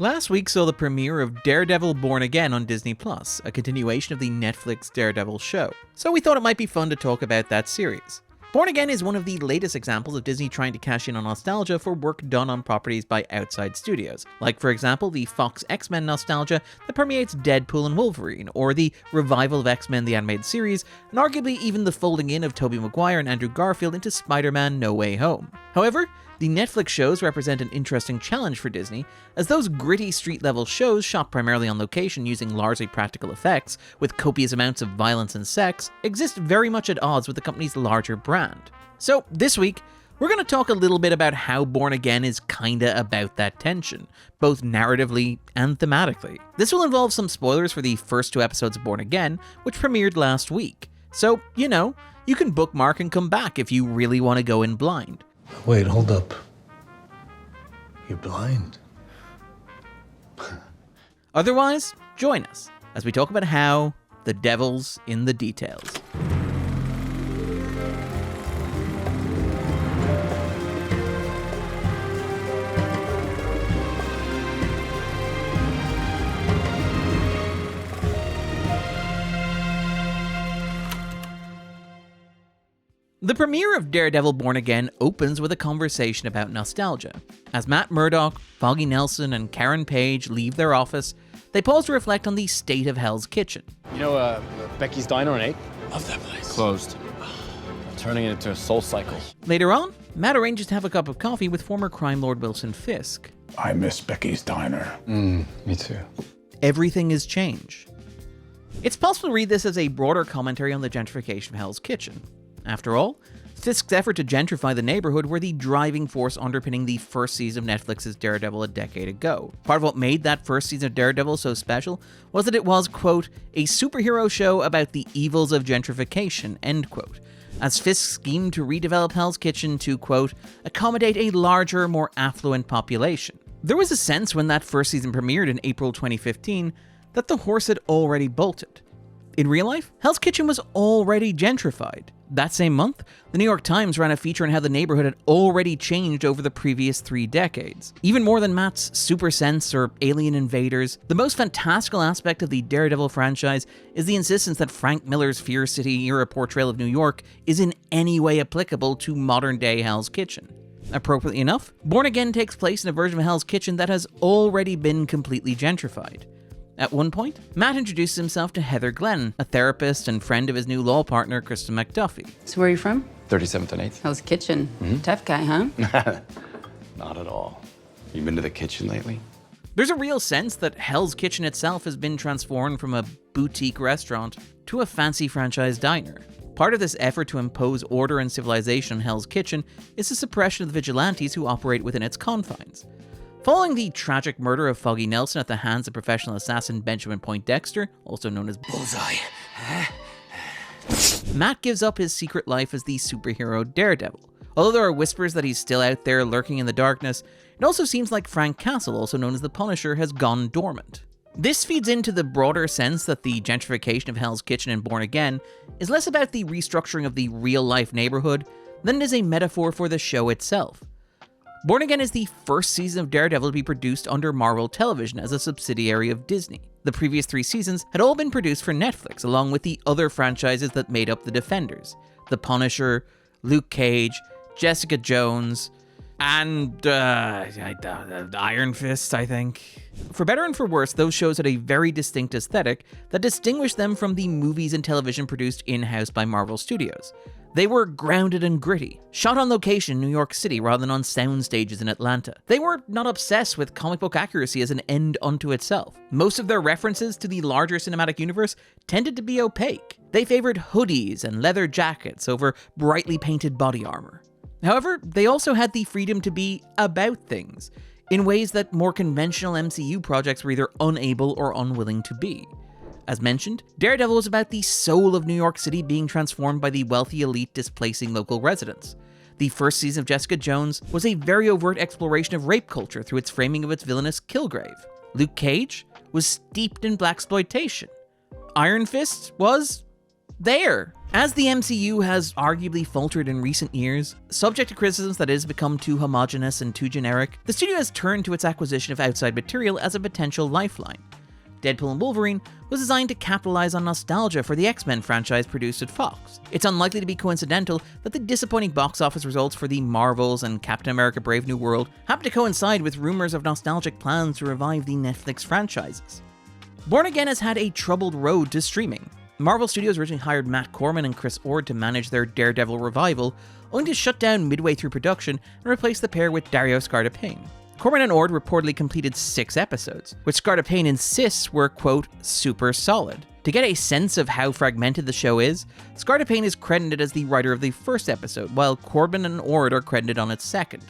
Last week saw the premiere of Daredevil Born Again on Disney+, a continuation of the Netflix Daredevil show, so we thought it might be fun to talk about that series. Born Again is one of the latest examples of Disney trying to cash in on nostalgia for work done on properties by outside studios, like for example the Fox X-Men nostalgia that permeates Deadpool and Wolverine, or the revival of X-Men the animated series, and arguably even the folding in of Tobey Maguire and Andrew Garfield into Spider-Man No Way Home. However, the Netflix shows represent an interesting challenge for Disney, as those gritty street-level shows shot primarily on location using largely practical effects, with copious amounts of violence and sex, exist very much at odds with the company's larger brand. So, this week, we're going to talk a little bit about how Born Again is kinda about that tension, both narratively and thematically. This will involve some spoilers for the first 2 episodes of Born Again, which premiered last week. So, you can bookmark and come back if you really want to go in blind. Wait, hold up. You're blind. Otherwise, join us as we talk about how the devil's in the details. The premiere of Daredevil Born Again opens with a conversation about nostalgia. As Matt Murdock, Foggy Nelson, and Karen Page leave their office, they pause to reflect on the state of Hell's Kitchen. You know, Becky's Diner on 8th? Love that place. Closed. Turning it into a soul cycle. Later on, Matt arranges to have a cup of coffee with former crime lord Wilson Fisk. I miss Becky's Diner. Me too. Everything is change. It's possible to read this as a broader commentary on the gentrification of Hell's Kitchen. After all, Fisk's effort to gentrify the neighborhood were the driving force underpinning the first season of Netflix's Daredevil a decade ago. Part of what made that first season of Daredevil so special was that it was, quote, a superhero show about the evils of gentrification, end quote, as Fisk schemed to redevelop Hell's Kitchen to, quote, accommodate a larger, more affluent population. There was a sense when that first season premiered in April 2015 that the horse had already bolted. In real life, Hell's Kitchen was already gentrified. That same month, the New York Times ran a feature on how the neighborhood had already changed over the previous 3 decades. Even more than Matt's super sense or alien invaders, the most fantastical aspect of the Daredevil franchise is the insistence that Frank Miller's Fear City-era portrayal of New York is in any way applicable to modern-day Hell's Kitchen. Appropriately enough, Born Again takes place in a version of Hell's Kitchen that has already been completely gentrified. At one point, Matt introduces himself to Heather Glenn, a therapist and friend of his new law partner, Kristen McDuffie. So where are you from? 37th and 8th. Hell's Kitchen. Tough guy, huh? Not at all. You been to the kitchen lately? There's a real sense that Hell's Kitchen itself has been transformed from a boutique restaurant to a fancy franchise diner. Part of this effort to impose order and civilization on Hell's Kitchen is the suppression of the vigilantes who operate within its confines. Following the tragic murder of Foggy Nelson at the hands of professional assassin Benjamin Poindexter, also known as Bullseye, Matt gives up his secret life as the superhero Daredevil. Although there are whispers that he's still out there lurking in the darkness, it also seems like Frank Castle, also known as the Punisher, has gone dormant. This feeds into the broader sense that the gentrification of Hell's Kitchen and Born Again is less about the restructuring of the real-life neighborhood than it is a metaphor for the show itself. Born Again is the first season of Daredevil to be produced under Marvel Television as a subsidiary of Disney. The previous 3 seasons had all been produced for Netflix, along with the other franchises that made up the Defenders: The Punisher, Luke Cage, Jessica Jones, and Iron Fist, I think. For better and for worse, those shows had a very distinct aesthetic that distinguished them from the movies and television produced in-house by Marvel Studios. They were grounded and gritty, shot on location in New York City rather than on sound stages in Atlanta. They were not obsessed with comic book accuracy as an end unto itself. Most of their references to the larger cinematic universe tended to be opaque. They favored hoodies and leather jackets over brightly painted body armor. However, they also had the freedom to be about things, in ways that more conventional MCU projects were either unable or unwilling to be. As mentioned, Daredevil was about the soul of New York City being transformed by the wealthy elite displacing local residents. The first season of Jessica Jones was a very overt exploration of rape culture through its framing of its villainous Kilgrave. Luke Cage was steeped in blaxploitation. Iron Fist was there. As the MCU has arguably faltered in recent years, subject to criticisms that it has become too homogenous and too generic, the studio has turned to its acquisition of outside material as a potential lifeline. Deadpool and Wolverine was designed to capitalize on nostalgia for the X-Men franchise produced at Fox. It's unlikely to be coincidental that the disappointing box office results for the Marvels and Captain America Brave New World happen to coincide with rumors of nostalgic plans to revive the Netflix franchises. Born Again has had a troubled road to streaming. Marvel Studios originally hired Matt Corman and Chris Ord to manage their Daredevil revival, only to shut down midway through production and replace the pair with Dario Scartapane. Corman and Ord reportedly completed 6 episodes, which Scartapane insists were, quote, super solid. To get a sense of how fragmented the show is, Scartapane is credited as the writer of the first episode, while Corman and Ord are credited on its second.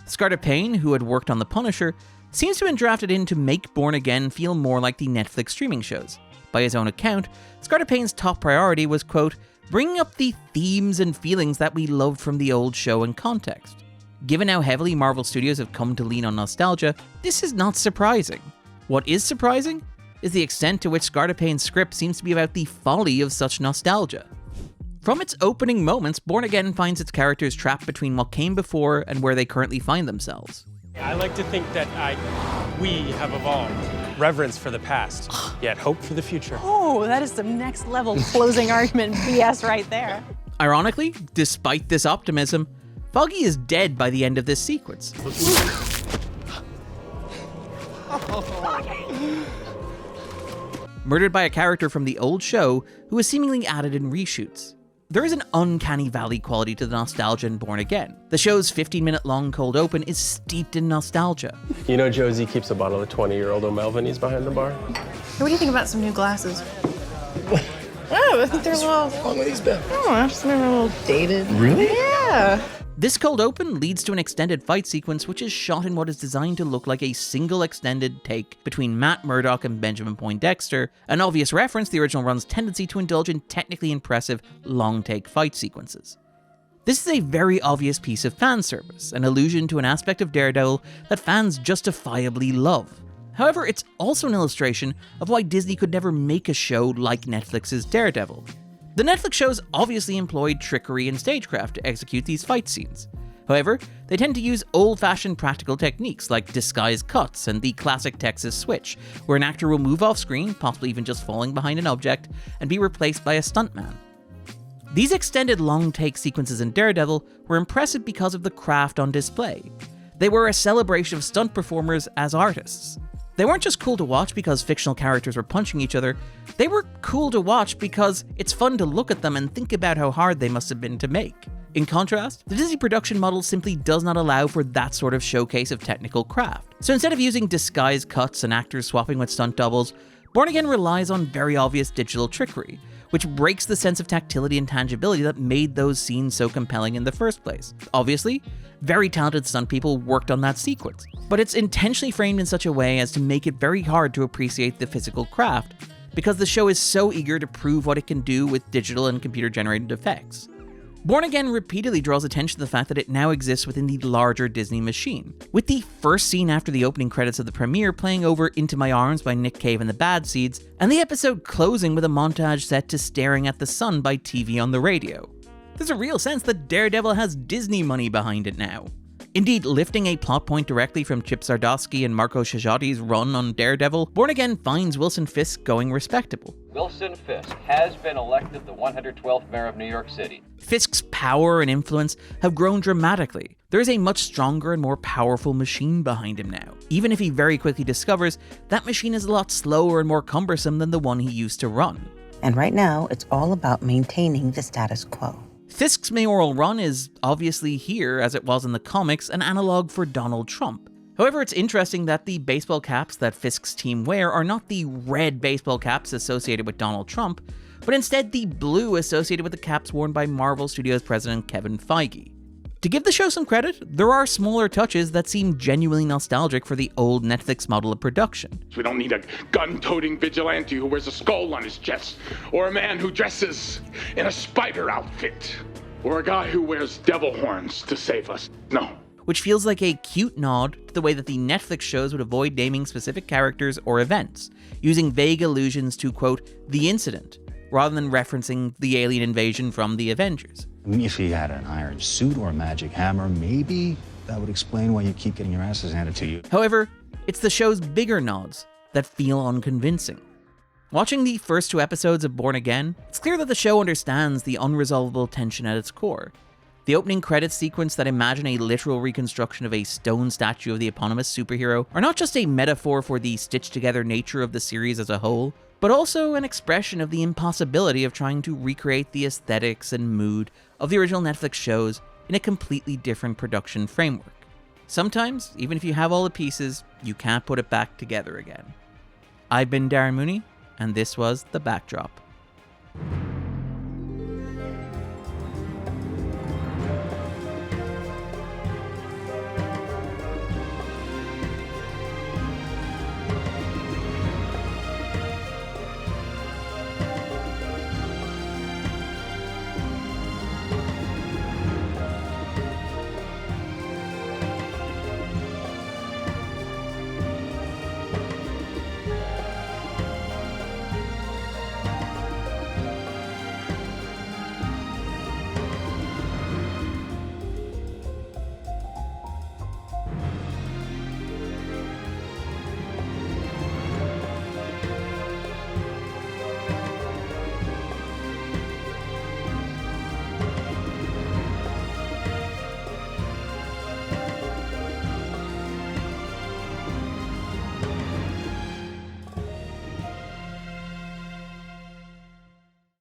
Scartapane, who had worked on The Punisher, seems to have been drafted in to make Born Again feel more like the Netflix streaming shows. By his own account, Scartapane's top priority was, quote, bringing up the themes and feelings that we loved from the old show in context. Given how heavily Marvel Studios have come to lean on nostalgia, this is not surprising. What is surprising is the extent to which Scartapane's script seems to be about the folly of such nostalgia. From its opening moments, Born Again finds its characters trapped between what came before and where they currently find themselves. I like to think that we have evolved. Reverence for the past, yet hope for the future. Oh, that is some next level closing argument BS right there. Ironically, despite this optimism, Foggy is dead by the end of this sequence. Murdered by a character from the old show who was seemingly added in reshoots. There is an uncanny valley quality to the nostalgia in Born Again. The show's 15-minute long cold open is steeped in nostalgia. You know Josie keeps a bottle of 20-year-old O'Melvinies behind the bar? What do you think about some new glasses? Oh, I think they're a little... What's wrong with these been? Oh, I just remember a little dated. Really? Yeah. This cold open leads to an extended fight sequence which is shot in what is designed to look like a single extended take between Matt Murdock and Benjamin Poindexter, an obvious reference to the original run's tendency to indulge in technically impressive long take fight sequences. This is a very obvious piece of fan service, an allusion to an aspect of Daredevil that fans justifiably love. However, it's also an illustration of why Disney could never make a show like Netflix's Daredevil. The Netflix shows obviously employed trickery and stagecraft to execute these fight scenes. However, they tend to use old-fashioned practical techniques like disguised cuts and the classic Texas switch, where an actor will move off screen, possibly even just falling behind an object, and be replaced by a stuntman. These extended long-take sequences in Daredevil were impressive because of the craft on display. They were a celebration of stunt performers as artists. They weren't just cool to watch because fictional characters were punching each other, they were cool to watch because it's fun to look at them and think about how hard they must have been to make. In contrast, the Disney production model simply does not allow for that sort of showcase of technical craft. So instead of using disguised cuts and actors swapping with stunt doubles, Born Again relies on very obvious digital trickery, which breaks the sense of tactility and tangibility that made those scenes so compelling in the first place. Obviously, very talented stunt people worked on that sequence, but it's intentionally framed in such a way as to make it very hard to appreciate the physical craft, because the show is so eager to prove what it can do with digital and computer-generated effects. Born Again repeatedly draws attention to the fact that it now exists within the larger Disney machine, with the first scene after the opening credits of the premiere playing over Into My Arms by Nick Cave and the Bad Seeds, and the episode closing with a montage set to Staring at the Sun by TV on the Radio. There's a real sense that Daredevil has Disney money behind it now. Indeed, lifting a plot point directly from Chip Zdarsky and Marco Shajati's run on Daredevil, Born Again finds Wilson Fisk going respectable. Wilson Fisk has been elected the 112th mayor of New York City. Fisk's power and influence have grown dramatically. There is a much stronger and more powerful machine behind him now, even if he very quickly discovers that machine is a lot slower and more cumbersome than the one he used to run. And right now, it's all about maintaining the status quo. Fisk's mayoral run is obviously here, as it was in the comics, an analog for Donald Trump. However, it's interesting that the baseball caps that Fisk's team wear are not the red baseball caps associated with Donald Trump, but instead the blue associated with the caps worn by Marvel Studios president Kevin Feige. To give the show some credit, there are smaller touches that seem genuinely nostalgic for the old Netflix model of production. We don't need a gun-toting vigilante who wears a skull on his chest, or a man who dresses in a spider outfit, or a guy who wears devil horns to save us. No. Which feels like a cute nod to the way that the Netflix shows would avoid naming specific characters or events, using vague allusions to, quote, the incident, rather than referencing the alien invasion from the Avengers. I mean, if he had an iron suit or a magic hammer, maybe that would explain why you keep getting your asses handed to you. However, it's the show's bigger nods that feel unconvincing. Watching the first 2 episodes of Born Again, it's clear that the show understands the unresolvable tension at its core. The opening credits sequence that imagine a literal reconstruction of a stone statue of the eponymous superhero are not just a metaphor for the stitched-together nature of the series as a whole, but also an expression of the impossibility of trying to recreate the aesthetics and mood of the original Netflix shows in a completely different production framework. Sometimes, even if you have all the pieces, you can't put it back together again. I've been Darren Mooney, and this was The Backdrop.